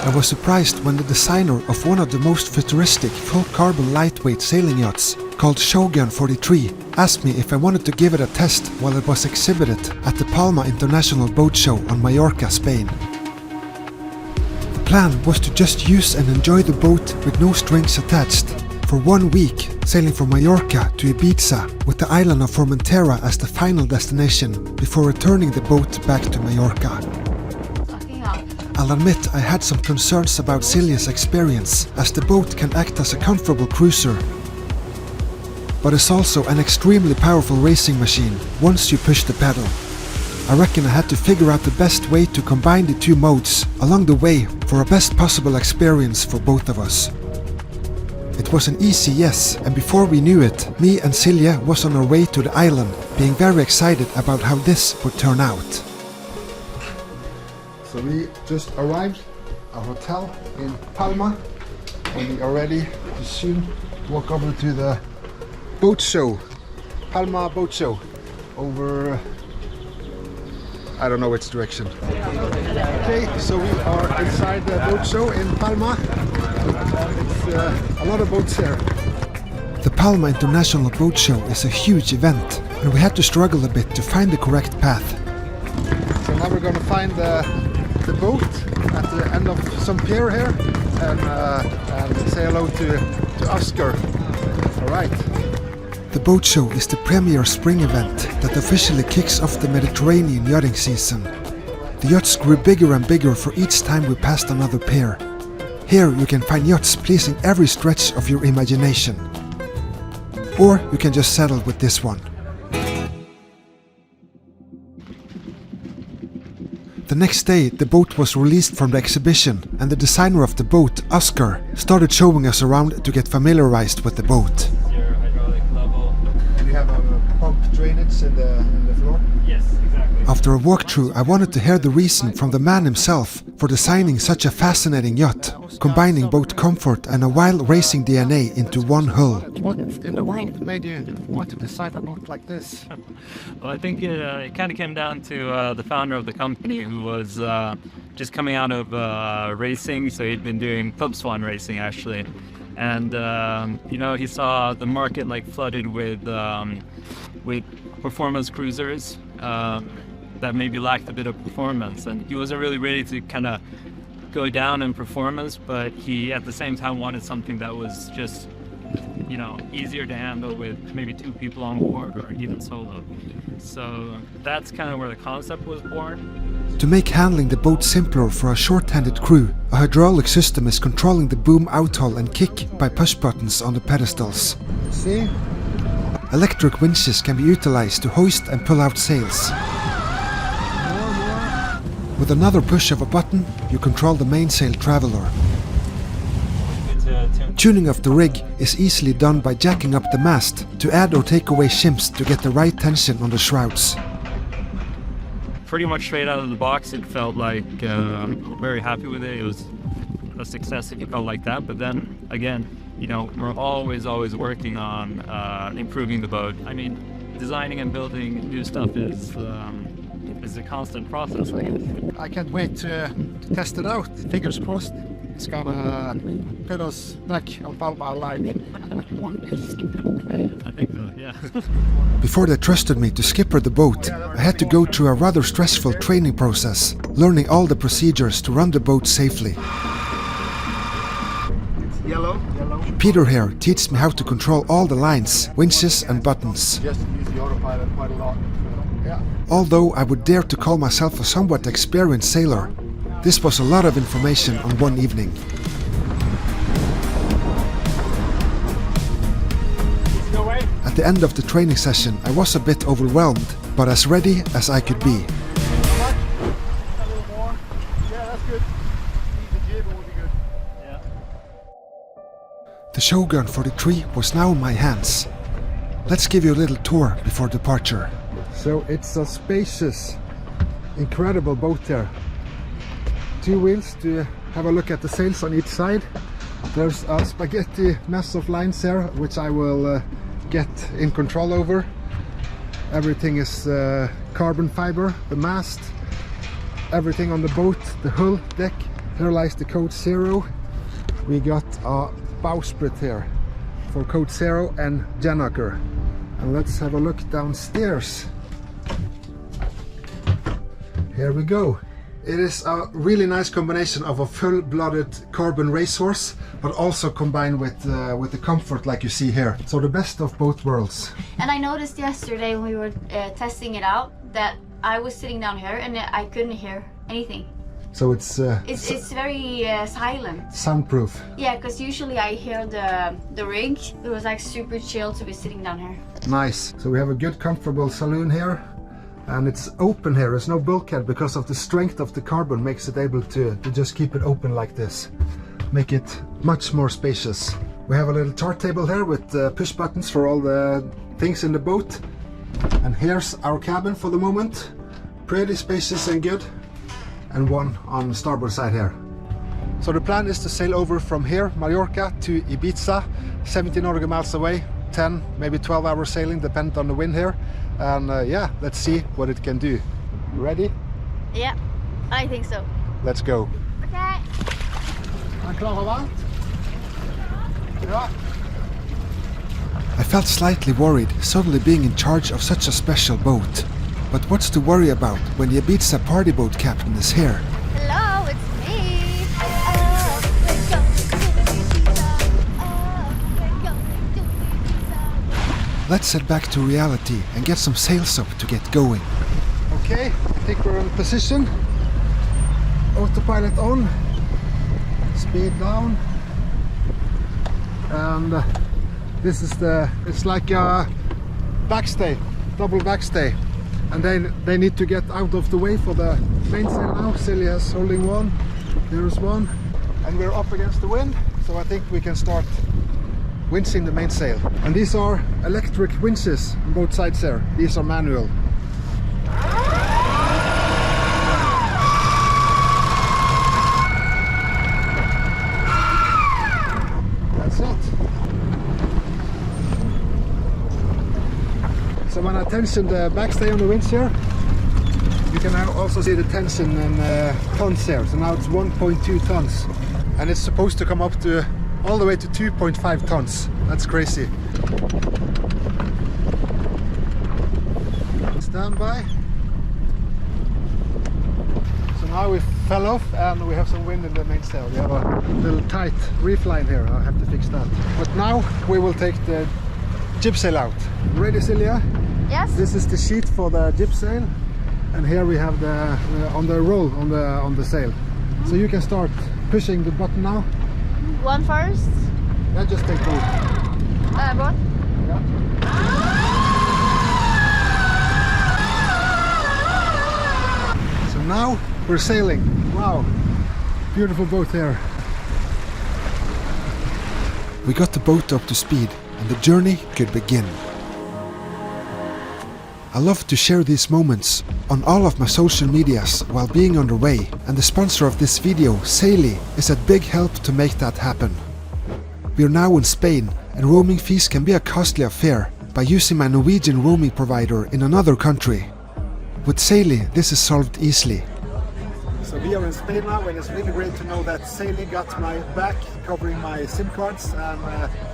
I was surprised when the designer of one of the most futuristic full-carbon lightweight sailing yachts, called Shogun 43, asked me if I wanted to give it a test while it was exhibited at the Palma International Boat Show on Mallorca, Spain. The plan was to just use and enjoy the boat with no strings attached for 1 week, sailing from Mallorca to Ibiza with the island of Formentera as the final destination before returning the boat back to Mallorca. I'll admit I had some concerns about Silje's experience, as the boat can act as a comfortable cruiser, but it's also an extremely powerful racing machine once you push the pedal. I reckon I had to figure out the best way to combine the two modes along the way for a best possible experience for both of us. It was an easy yes, and before we knew it, me and Silje was on our way to the island, being very excited about how this would turn out. So we just arrived at our hotel in Palma, and we are ready to soon walk over to the boat show, Palma boat show, over, I don't know which direction. Okay, so we are inside the boat show in Palma. It's a lot of boats here. The Palma International Boat Show is a huge event, and we had to struggle a bit to find the correct path. So now we're going to find the boat at the end of some pier here and say hello to Oscar. Alright. The boat show is the premier spring event that officially kicks off the Mediterranean yachting season. The yachts grew bigger and bigger for each time we passed another pier. Here you can find yachts pleasing every stretch of your imagination. Or you can just settle with this one. The next day the boat was released from the exhibition, and the designer of the boat, Oscar, started showing us around to get familiarized with the boat. Your hydraulic level. And you have a pump drainage in the floor? Yes, exactly. After a walkthrough, I wanted to hear the reason from the man himself for designing such a fascinating yacht, combining both comfort and a wild racing DNA into one hull. What in the wine made you want to decide a boat like this? Well, I think it kind of came down to the founder of the company, who was just coming out of racing. So he'd been doing pub swan racing, actually. And, you know, he saw the market like flooded with performance cruisers that maybe lacked a bit of performance. And he wasn't really ready to kind of go down in performance, but he at the same time wanted something that was just, you know, easier to handle with maybe 2 people on board or even solo. So that's kind of where the concept was born. To make handling the boat simpler for a short-handed crew, a hydraulic system is controlling the boom outhaul and kick by push buttons on the pedestals. See? Electric winches can be utilized to hoist and pull out sails. With another push of a button, you control the mainsail traveler. Tuning of the rig is easily done by jacking up the mast to add or take away shims to get the right tension on the shrouds. Pretty much straight out of the box, it felt like very happy with it. It was a success if you felt like that. But then again, you know, we're always working on improving the boat. I mean, designing and building new stuff is a constant process. I can't wait to test it out. Fingers crossed. It's gonna put us back on Palma line. I think so, yeah. Before they trusted me to skipper the boat, I had to go through a rather stressful training process, learning all the procedures to run the boat safely. It's yellow. Peter here teaches me how to control all the lines, winches and buttons. Just use the autopilot quite a lot. Yeah. Although I would dare to call myself a somewhat experienced sailor, this was a lot of information on one evening. At the end of the training session, I was a bit overwhelmed, but as ready as I could be. The Shogun 43 was now in my hands. Let's give you a little tour before departure. So it's a spacious, incredible boat there. 2 wheels to have a look at the sails on each side. There's a spaghetti mess of lines here, which I will get in control over. Everything is carbon fiber, the mast, everything on the boat, the hull, deck, Here lies the code 0. We got a bowsprit here for code 0 and Janaker. And let's have a look downstairs. Here we go. It is a really nice combination of a full-blooded carbon racehorse, but also combined with the comfort like you see here. So the best of both worlds. And I noticed yesterday when we were testing it out that I was sitting down here and I couldn't hear anything. So it's very silent. Soundproof. Yeah, because usually I hear the rig. It was like super chill to be sitting down here. Nice. So we have a good comfortable saloon here. And it's open here, there's no bulkhead because of the strength of the carbon makes it able to just keep it open like this. Make it much more spacious. We have a little chart table here with push buttons for all the things in the boat. And here's our cabin for the moment. Pretty spacious and good. And one on the starboard side here. So the plan is to sail over from here, Mallorca, to Ibiza, 17 nautical miles away, 10, maybe 12 hours sailing, depending on the wind here. And yeah, let's see what it can do. You ready? Yeah, I think so. Let's go. Okay. I felt slightly worried suddenly being in charge of such a special boat. But what's to worry about when the Ibiza party boat captain is here? Hello, it's me. Let's head back to reality and get some sails up to get going. Okay, I think we're in position. Autopilot on. Speed down. And this is it's like a backstay, double backstay. And then they need to get out of the way for the mainsail now. Silje is holding one, there's one. And we're up against the wind, so I think we can start winching the mainsail. And these are electric winches on both sides there. These are manual. That's it. So when I tension the backstay on the winch here, you can now also see the tension in tons here. So now it's 1.2 tons. And it's supposed to come up to all the way to 2.5 tons. That's crazy. Stand by. So now we fell off and we have some wind in the mainsail. We have a little tight reef line here. I'll have to fix that. But now we will take the jib sail out. Ready, Silje? Yes. This is the sheet for the jib sail, and here we have the on the roll on the sail. So you can start pushing the button now. One first. Yeah, just take both. Both. Yeah. So now we're sailing. Wow, beautiful boat here. We got the boat up to speed and the journey could begin. I love to share these moments on all of my social medias while being on the way, and the sponsor of this video, Silje, is a big help to make that happen. We are now in Spain, and roaming fees can be a costly affair by using my Norwegian roaming provider in another country. With Silje, this is solved easily. So we are in Spain now, and it's really great to know that Silje got my back, covering my SIM cards and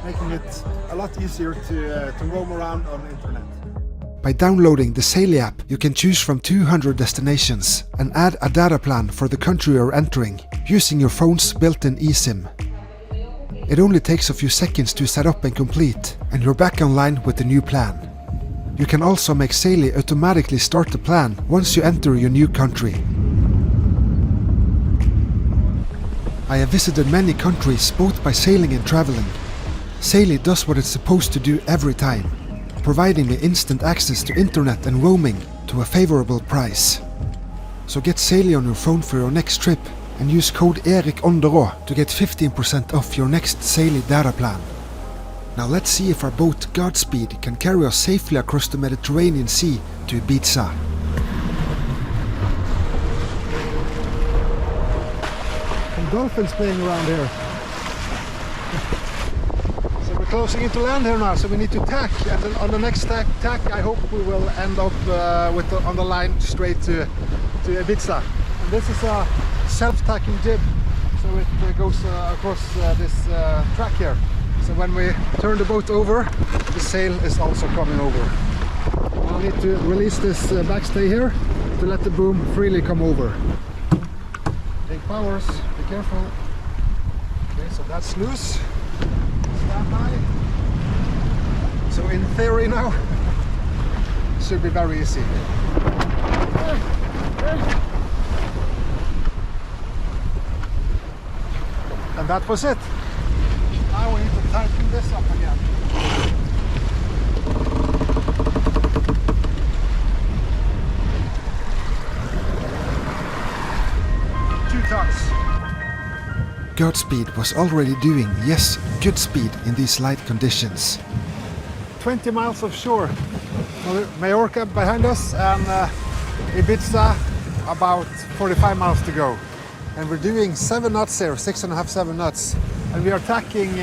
making it a lot easier to roam around on the internet. By downloading the Silje app, you can choose from 200 destinations and add a data plan for the country you're entering, using your phone's built-in eSIM. It only takes a few seconds to set up and complete, and you're back online with the new plan. You can also make Silje automatically start the plan once you enter your new country. I have visited many countries both by sailing and traveling. Silje does what it's supposed to do every time, providing me instant access to internet and roaming to a favorable price. So get Silje on your phone for your next trip and use code Erik Aanderaa to get 15% off your next Silje data plan. Now let's see if our boat Godspeed can carry us safely across the Mediterranean Sea to Ibiza. Some dolphins playing around here. So we're closing into land here now, so we need to tack, and then on the next tack I hope we will end up on the line straight to Ibiza. And this is a self-tacking jib So it goes across this track here. So when we turn the boat over, the sail is also coming over. I'll need to release this backstay here to let the boom freely come over. Big powers, be careful. Okay, so that's loose. Stand by. So in theory now, it should be very easy. And that was it. Now we need to tighten this up again. 2 tons. Godspeed was already doing, yes, good speed in these light conditions. 20 miles offshore. Mallorca behind us and Ibiza about 45 miles to go. And we're doing 7 knots here, 6.5, 7 knots. And we are tacking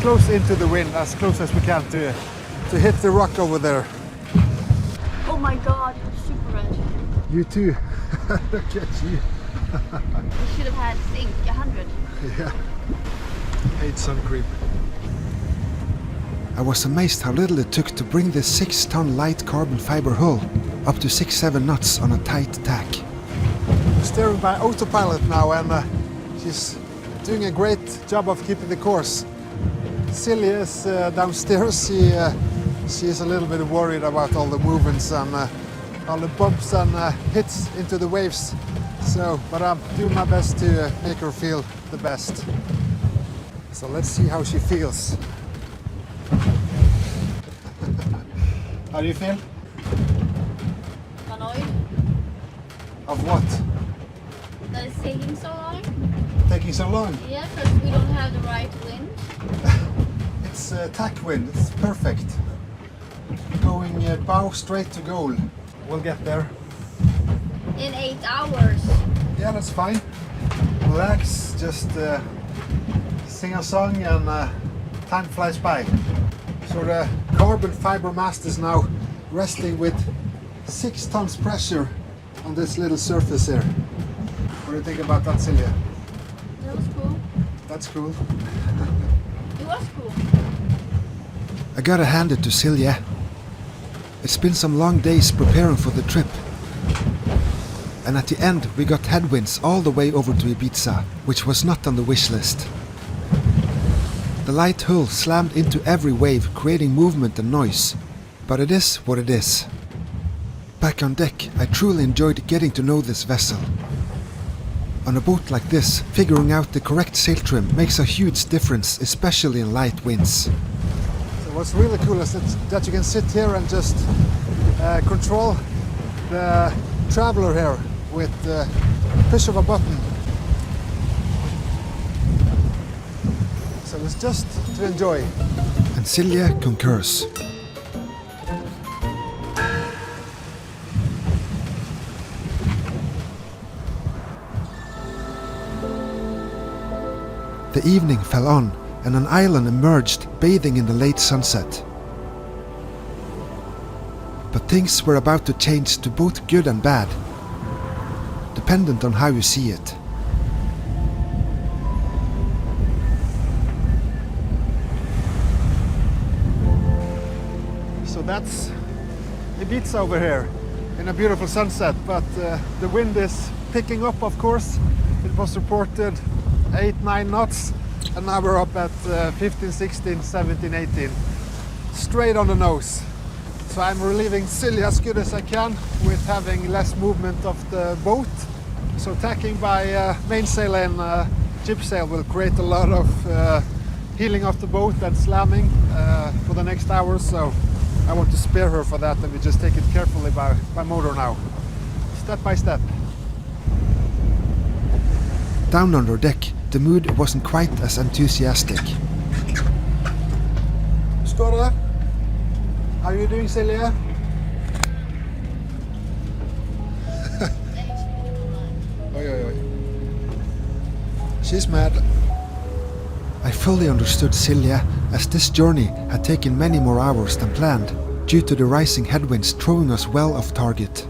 close into the wind, as close as we can to hit the rock over there. Oh my god, super red. You too. Look at you. We should have had, I think, 100. Yeah. Hate sun cream. I was amazed how little it took to bring this 6-ton light carbon fiber hull up to 6-7 knots on a tight tack. Steering by autopilot now, and she's doing a great job of keeping the course. Silje is downstairs. She is a little bit worried about all the movements and all the bumps and hits into the waves. So, but I'm doing my best to make her feel the best. So let's see how she feels. How do you feel? Annoyed Of what? that it's taking so long. Taking so long? Yeah, because we don't have the right wind. It's tack wind, it's perfect. Going bow straight to goal. We'll get there. In 8 hours. Yeah, that's fine. Relax, just sing a song and time flies by. So the carbon fiber mast is now resting with 6 tons pressure on this little surface here. What do you think about that, Silje? That was cool. That's cool. It was cool. I gotta hand it to Silje. It's been some long days preparing for the trip. And at the end we got headwinds all the way over to Ibiza, which was not on the wish list. The light hull slammed into every wave, creating movement and noise. But it is what it is. Back on deck, I truly enjoyed getting to know this vessel. On a boat like this, figuring out the correct sail trim makes a huge difference, especially in light winds. So what's really cool is that you can sit here and just control the traveler here with the push of a button. So it's just to enjoy. And Silje concurs. The evening fell on, and an island emerged, bathing in the late sunset. But things were about to change to both good and bad, dependent on how you see it. So that's Ibiza over here in a beautiful sunset, but the wind is picking up, of course. It was reported 8-9 knots, and now we're up at 15, 16, 17, 18. Straight on the nose. So I'm relieving Silje as good as I can with having less movement of the boat. So tacking by mainsail and jib sail will create a lot of heeling of the boat and slamming for the next hour. So I want to spare her for that, and we just take it carefully by motor now, step by step. Down on our deck, the mood wasn't quite as enthusiastic. Skål. How are you doing, Silje? Oi, oi, oi. She's mad. I fully understood Silje, as this journey had taken many more hours than planned, due to the rising headwinds throwing us well off target.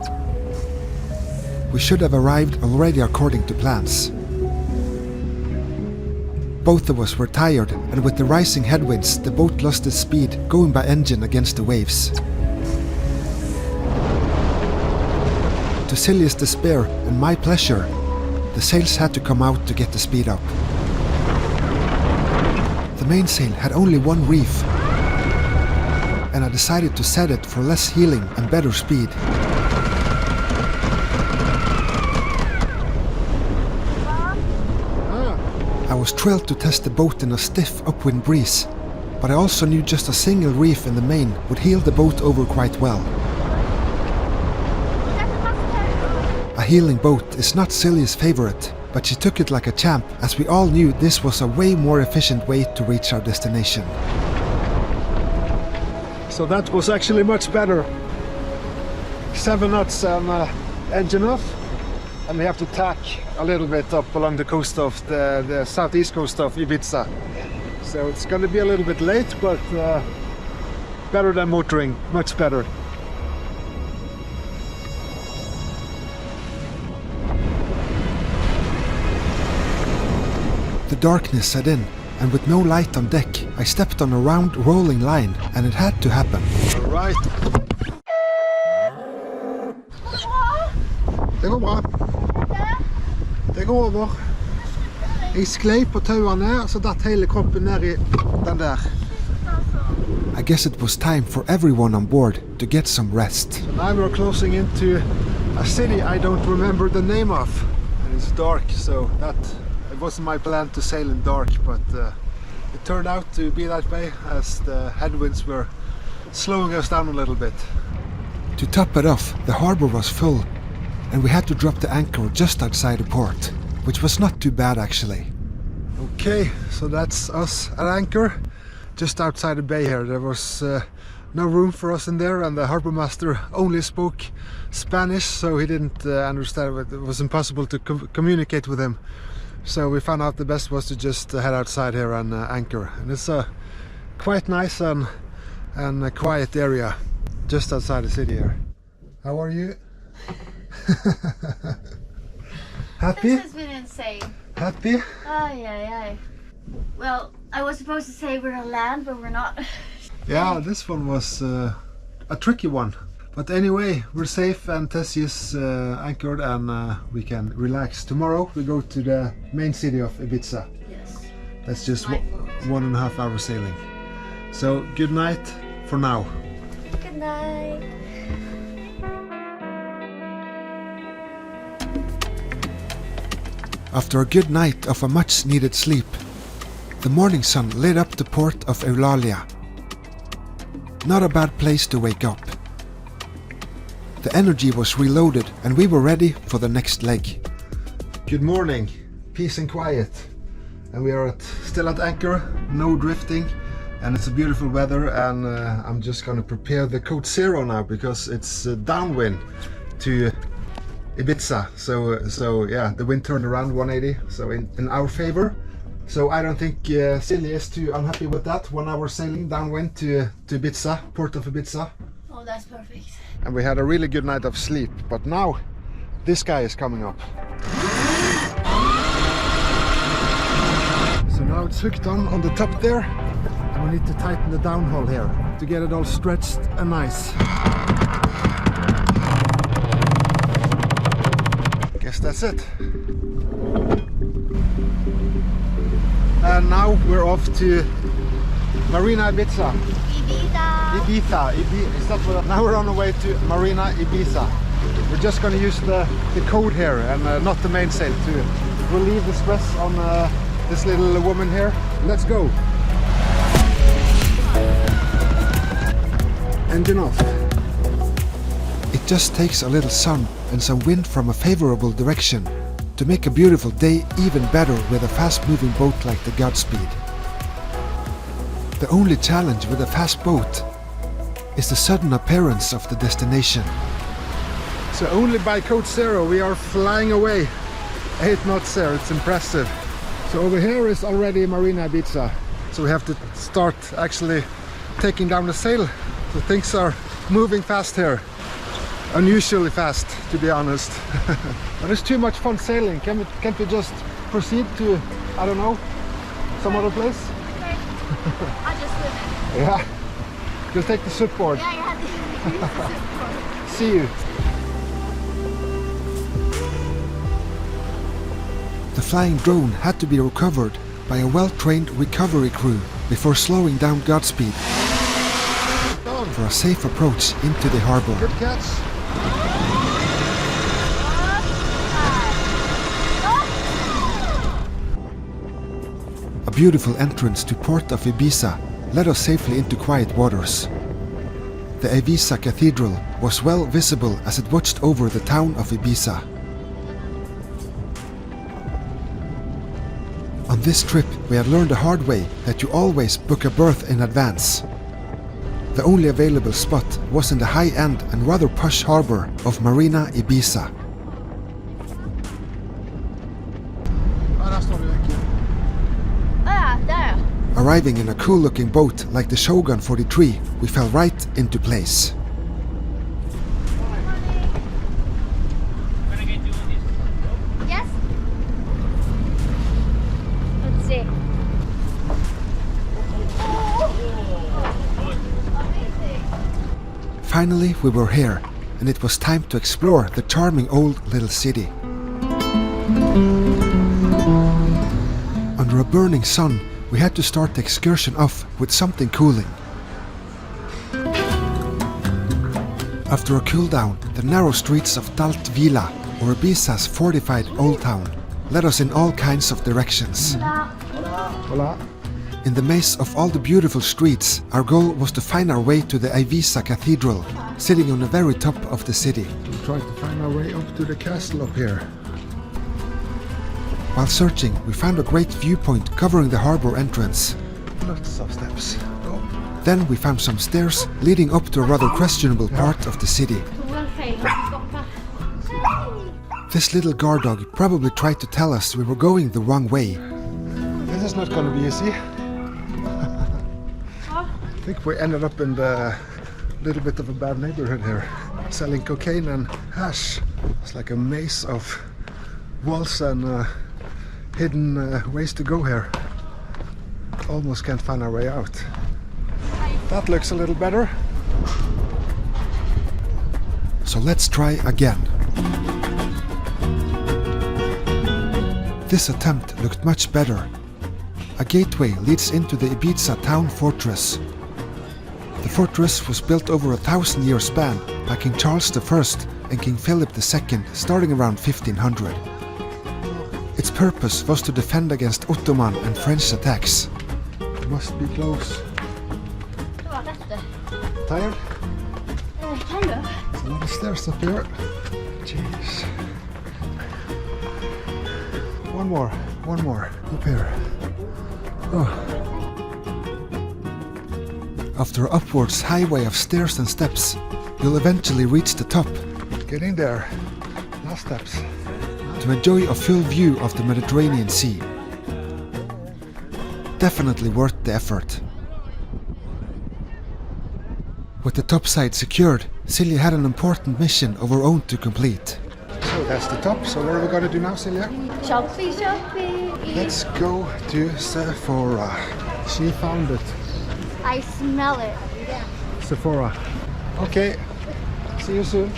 We should have arrived already according to plans. Both of us were tired, and with the rising headwinds, the boat lost its speed, going by engine against the waves. To Silje's despair and my pleasure, the sails had to come out to get the speed up. The mainsail had only one reef, and I decided to set it for less heeling and better speed. I was thrilled to test the boat in a stiff upwind breeze, but I also knew just a single reef in the main would heel the boat over quite well. A heeling boat is not Silje's favorite, but she took it like a champ, as we all knew this was a way more efficient way to reach our destination. So that was actually much better. 7 knots and engine off, and we have to tack a little bit up along the coast of the southeast coast of Ibiza. So it's going to be a little bit late, but better than motoring, much better. The darkness set in, and with no light on deck, I stepped on a round rolling line, and it had to happen. All right. Det går bra. Det går over. Jeg sklei på tauene, så datt hele kroppen ned I den der. I guess it was time for everyone on board to get some rest. So now we're closing into a city I don't remember the name of. And it's dark, so it wasn't my plan to sail in dark, but it turned out to be that way as the headwinds were slowing us down a little bit. To top it off, the harbor was full, and we had to drop the anchor just outside the port, which was not too bad actually. Okay, so that's us at anchor, just outside the bay here. There was no room for us in there, and the harbor master only spoke Spanish, so he didn't understand. It was impossible to communicate with him. So we found out the best was to just head outside here and anchor. And it's a quite nice and a quiet area just outside the city here. How are you? Happy? This has been insane. Happy? Ay, ay, ay. Well, I was supposed to say we're on land, but we're not. Yeah, this one was a tricky one. But anyway, we're safe and Tessie is anchored, and we can relax. Tomorrow we go to the main city of Ibiza. Yes. That's just 1.5 hour sailing. So good night for now. Good night. After a good night of a much needed sleep, the morning sun lit up the port of Eulalia. Not a bad place to wake up. The energy was reloaded, and we were ready for the next leg. Good morning, peace and quiet. And we are still at anchor, no drifting, and it's a beautiful weather, and I'm just gonna prepare the code 0 now because it's downwind to Ibiza. So yeah, the wind turned around 180, so in our favor. So I don't think Silje is too unhappy with that. 1 hour sailing downwind to Ibiza, port of Ibiza. Oh, that's perfect. And we had a really good night of sleep, but now this guy is coming up. So now it's hooked on the top there, and we need to tighten the downhole here to get it all stretched and nice. Guess that's it. And now we're off to Marina Ibiza. Ibiza. Is that what? Now we're on the way to Marina Ibiza. We're just going to use the code here and not the mainsail to relieve the stress on this little woman here. Let's go. Engine off. It just takes a little sun and some wind from a favorable direction to make a beautiful day even better with a fast-moving boat like the Godspeed. The only challenge with a fast boat is the sudden appearance of the destination. So only by code 0 we are flying away. 8 knots there, it's impressive. So over here is already Marina Ibiza. So we have to start actually taking down the sail. So things are moving fast here. Unusually fast, to be honest. But it's too much fun sailing. Can't we just proceed to, I don't know, some other place? Okay. I'll just swim it. Yeah. Just take the surfboard. Yeah, you have to use the surfboard. See you. The flying drone had to be recovered by a well-trained recovery crew before slowing down Godspeed for a safe approach into the harbor. Good catch. A beautiful entrance to port of Ibiza led us safely into quiet waters. The Ibiza Cathedral was well visible as it watched over the town of Ibiza. On this trip we had learned the hard way that you always book a berth in advance. The only available spot was in the high-end and rather posh harbour of Marina Ibiza. Där. Arriving in a cool-looking boat like the Shogun 43, we fell right into place. Yes. Let's see. Amazing. Finally we were here, and it was time to explore the charming old little city. Under a burning sun, we had to start the excursion off with something cooling. After a cool down, the narrow streets of Dalt Vila, or Ibiza's fortified old town, led us in all kinds of directions. Hola. In the maze of all the beautiful streets, our goal was to find our way to the Ibiza Cathedral, sitting on the very top of the city. We try to find our way up to the castle up here. While searching, we found a great viewpoint covering the harbor entrance. Lots of steps. Oh. Then we found some stairs leading up to a rather questionable part of the city. This little guard dog probably tried to tell us we were going the wrong way. This is not going to be easy. I think we ended up in the little bit of a bad neighborhood here, selling cocaine and hash. It's like a maze of walls and hidden ways to go here. Almost can't find our way out. That looks a little better. So let's try again. This attempt looked much better. A gateway leads into the Ibiza town fortress. The fortress was built over a 1,000-year span by King Charles I and King Philip II starting around 1500. Its purpose was to defend against Ottoman and French attacks. Must be close. Tired? Kind of. There's a lot of stairs up here. Jeez. One more. Up here. Oh. After an upwards highway of stairs and steps, you'll eventually reach the top Getting there. Last steps. to enjoy a full view of the Mediterranean Sea. Definitely worth the effort. With the topside secured, Silje had an important mission of her own to complete. So that's the top. So what are we going to do now, Silje? Shopping. Let's go to Sephora. She found it. I smell it. Sephora. Okay. See you soon.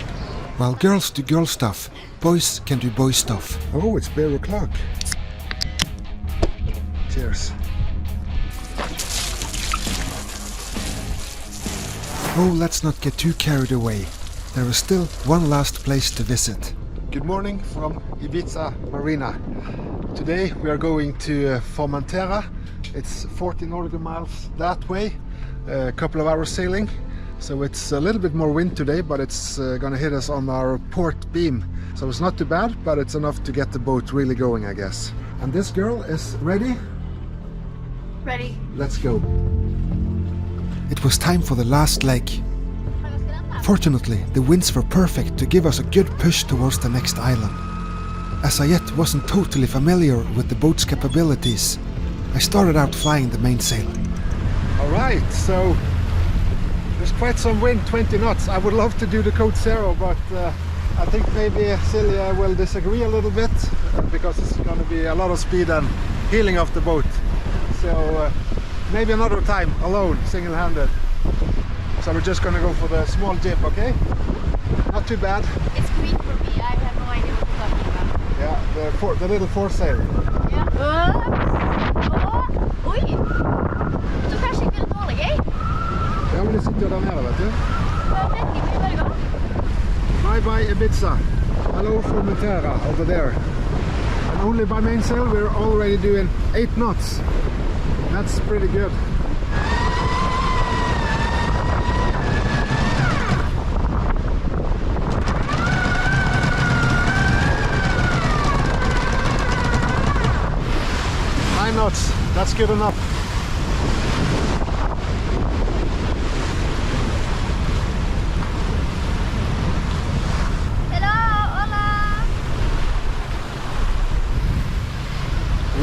While girls do girl stuff, boys can do boy stuff. Oh, it's beer o'clock. Cheers. Oh, let's not get too carried away. There is still one last place to visit. Good morning from Ibiza Marina. Today we are going to Formentera. It's 40 nautical miles that way, a couple of hours sailing. So it's a little bit more wind today, but it's gonna hit us on our port beam. So it's not too bad, but it's enough to get the boat really going, I guess. And this girl is ready? Ready. Let's go. It was time for the last leg. Fortunately, the winds were perfect to give us a good push towards the next island. As I yet wasn't totally familiar with the boat's capabilities, I started out flying the mainsail. Alright, so there's quite some wind, 20 knots. I would love to do the code 0, but I think maybe Silje will disagree a little bit because it's going to be a lot of speed and heeling of the boat. so maybe another time alone, single-handed. So we're just gonna go for the small jib, okay? Not too bad. It's Greek for me. I have no idea what you're talking about. Yeah, the little foresail. Ja. Oj! Du kanske inte vill tala, gay? Ja, men det sitter ju där nere, vet du. Bye bye Ibiza. Hello Formentera over there. And only by mainsail we're already doing 8 knots. That's pretty good. Knots. That's good enough. Hello, hola.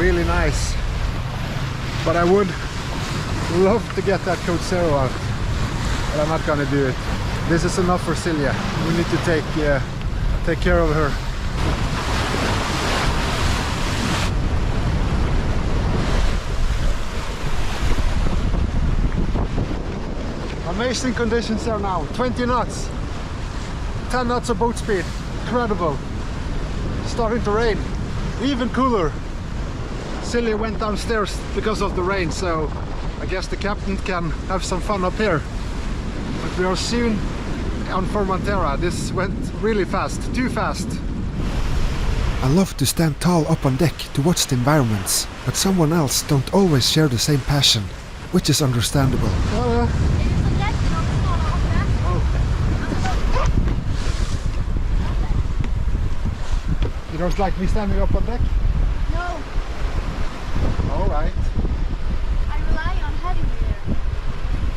Really nice. But I would love to get that code 0 out. But I'm not gonna do it. This is enough for Silje. We need to take care of her. Amazing conditions there now. 20 knots. 10 knots of boat speed. Incredible. Starting to rain. Even cooler. Silje went downstairs because of the rain, so I guess the captain can have some fun up here. But we are soon on Formentera. This went really fast. Too fast. I love to stand tall up on deck to watch the environments, but someone else don't always share the same passion, which is understandable. You don't like me standing up on deck? No, All right. I rely on having you there.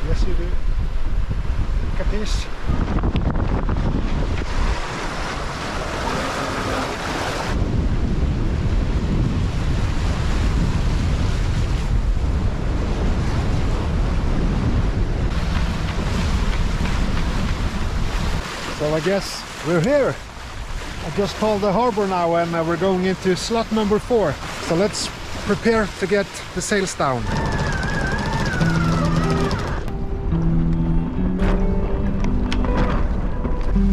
Yes, you do. Capiche? So I guess we're here. I just called the harbor now and we're going into slot number 4. So let's prepare to get the sails down.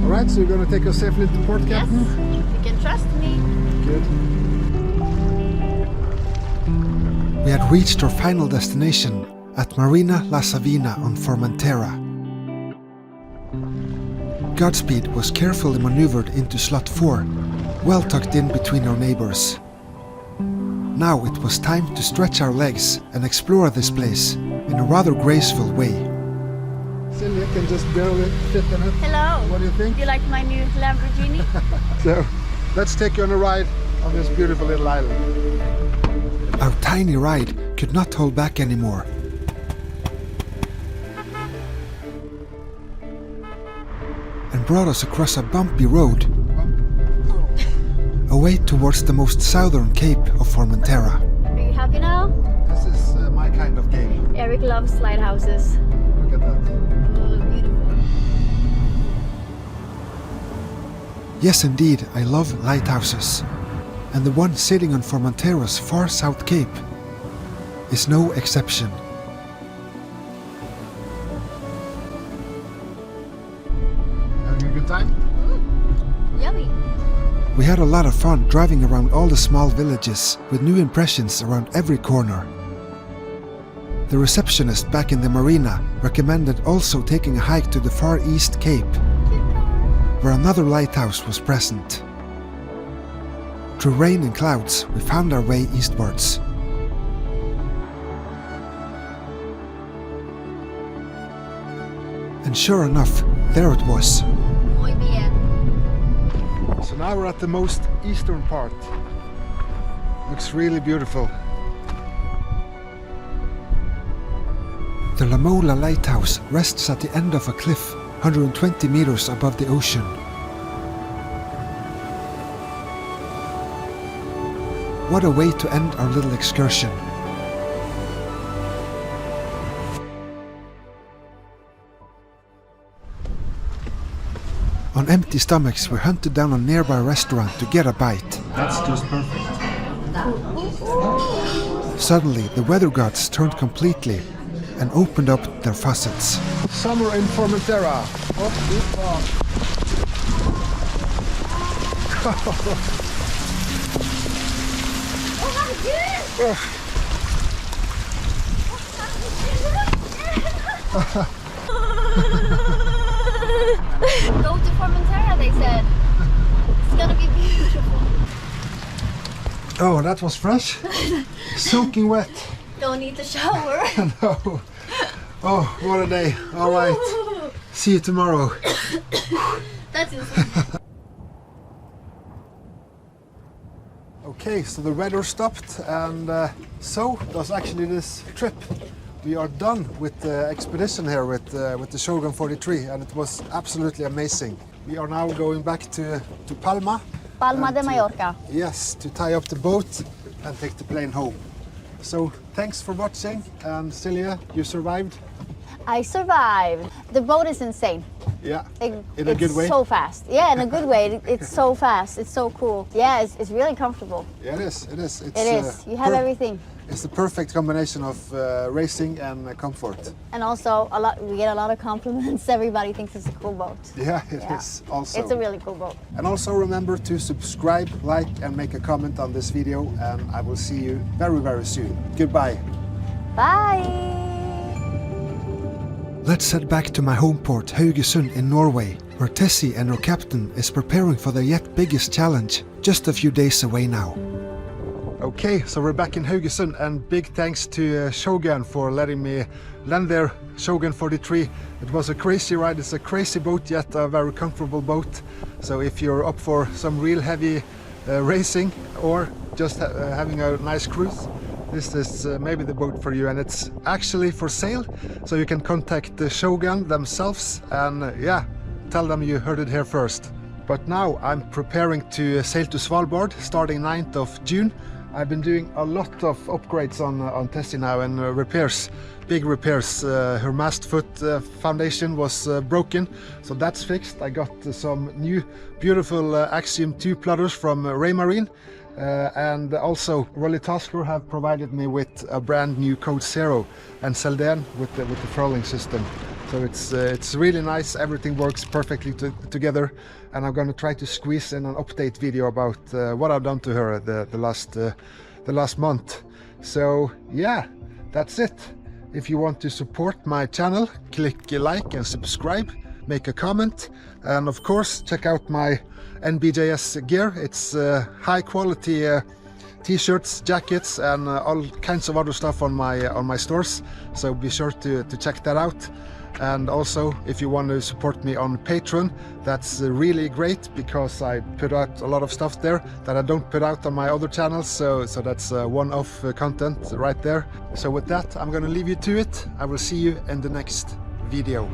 Alright, so you're going to take us safely to port, Captain? Yes, you can trust me. Good. We had reached our final destination at Marina La Savina on Formentera. Godspeed was carefully maneuvered into slot 4, well tucked in between our neighbors. Now it was time to stretch our legs and explore this place in a rather graceful way. Silje can just barely fit in it. Hello. What do you think? Do you like my new Lamborghini? So, let's take you on a ride on this beautiful little island. Our tiny ride could not hold back anymore. And brought us across a bumpy road, away towards the most southern cape of Formentera. Are you happy now? This is my kind of game. Erik loves lighthouses. Look at that. Oh, beautiful. Yes, indeed, I love lighthouses, and the one sitting on Formentera's far south cape is no exception. Having a good time? Yummy. We had a lot of fun driving around all the small villages with new impressions around every corner. The receptionist back in the marina recommended also taking a hike to the far east cape, where another lighthouse was present. Through rain and clouds, we found our way eastwards. And sure enough, there it was. Muy bien. So now we're at the most eastern part. Looks really beautiful. The La Mola lighthouse rests at the end of a cliff 120 meters above the ocean. What a way to end our little excursion. On empty stomachs, we hunted down a nearby restaurant to get a bite. That's just perfect. Suddenly, the weather gods turned completely and opened up their faucets. Summer in Formentera. Go to Formentera, they said. It's gonna be beautiful. Oh, that was fresh. Soaking wet. Don't need to shower. No. Oh, what a day. All right. See you tomorrow. That's insane. Okay, so the weather stopped, and so does actually this trip. We are done with the expedition here with the Shogun 43, and it was absolutely amazing. We are now going back to Palma. Palma de Mallorca. Yes, to tie up the boat and take the plane home. So thanks for watching, and Silje, you survived? I survived. The boat is insane. Yeah, in a good way? It's so fast. Yeah, in a good way. It's so fast. It's so cool. Yeah, it's really comfortable. Yeah, it is. It is. It is. You have everything. It's the perfect combination of racing and comfort. And also, we get a lot of compliments. Everybody thinks it's a cool boat. Yeah, it is also. It's a really cool boat. And also remember to subscribe, like, and make a comment on this video. And I will see you very, very soon. Goodbye. Bye. Let's head back to my home port, Haugesund in Norway, where Tessie and her captain is preparing for their yet biggest challenge, just a few days away now. Okay, so we're back in Haugesund, and big thanks to Shogun for letting me land their Shogun 43. It was a crazy ride. It's a crazy boat, yet a very comfortable boat. So if you're up for some real heavy racing or just having a nice cruise, this is maybe the boat for you, and it's actually for sale. So you can contact the Shogun themselves and yeah, tell them you heard it here first. But now I'm preparing to sail to Svalbard starting 9th of June. I've been doing a lot of upgrades on Tessie now, and repairs, big repairs. Her mast foot foundation was broken, so that's fixed. I got some new beautiful Axiom 2 plotters from Raymarine, and also Rolly Tasker have provided me with a brand new Code Zero, and Selden with the furling system. So it's really nice. Everything works perfectly together, and I'm going to try to squeeze in an update video about what I've done to her the last month. So yeah, that's it. If you want to support my channel, click like and subscribe, make a comment, and of course check out my NBJS gear. It's high quality t-shirts, jackets, and all kinds of other stuff on my stores. So be sure to check that out. And also, if you want to support me on Patreon, that's really great, because I put out a lot of stuff there that I don't put out on my other channels, so that's one-off content right there. So with that, I'm gonna leave you to it. I will see you in the next video.